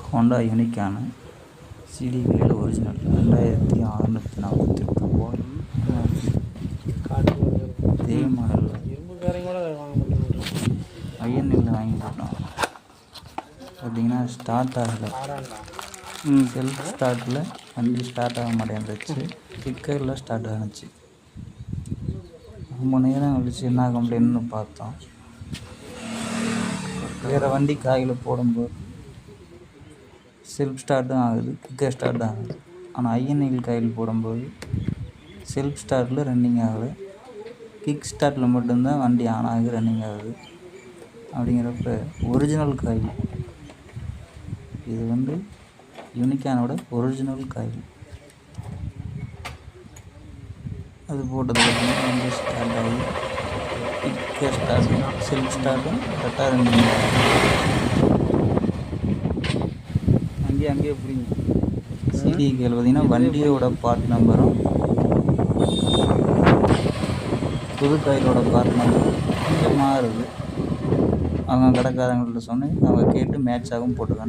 Honda unicorn சிடிவியில் original 2648 இதே model ஐஎன்எல்ல வாங்கி போட்டோம். பார்த்தீங்கன்னா ஸ்டார்ட் ஆகலை. செல்ஃப் ஸ்டார்ட்டில் வண்டி ஸ்டார்ட் ஆக மாட்டேன்ருச்சு. கிக்கரில் ஸ்டார்ட் ஆணுச்சு. ரொம்ப நேரம் கழிச்சு என்ன கம்ப்ளைண்ட்னு பார்த்தோம். வேறு வண்டி காயில் போடும்போது செல்ஃப் ஸ்டார்ட்டும் ஆகுது, கிக்கர் ஸ்டார்ட்டும் ஆகுது. ஆனால் ஐஎன்எல் காயில் போடும்போது செல்ஃப் ஸ்டார்ட்டில் ரன்னிங் ஆகலை, கிக் ஸ்டார்ட்டில் மட்டும்தான் வண்டி ஆன் ஆகி ரன்னிங் ஆகுது. அப்படிங்கிறப்ப ஒரிஜினல் காயில் இது யூனிகானோட ஒரிஜினல் காயில். அது போட்டதுக்கு வண்டி ஸ்டார்ட் ஆகி கிக்கர் ஸ்டார்ட்டும் செல்ஃப் ஸ்டார்ட்டும் கரெக்டாக ரன்னிங் ஆகுது. அங்கேயே பிடிங்க. சிடிவியில் பார்த்தீங்கன்னா வண்டியோட பார்ட் நம்பரும் புது காயிலோட பார்ட் நம்பரும் கொஞ்சம் மாறுது. அவங்க கடைக்காரங்கள்ட்ட சொன்னேன், அவங்க கேட்டு மேட்ச் ஆகும் போட்டுக்கான்னு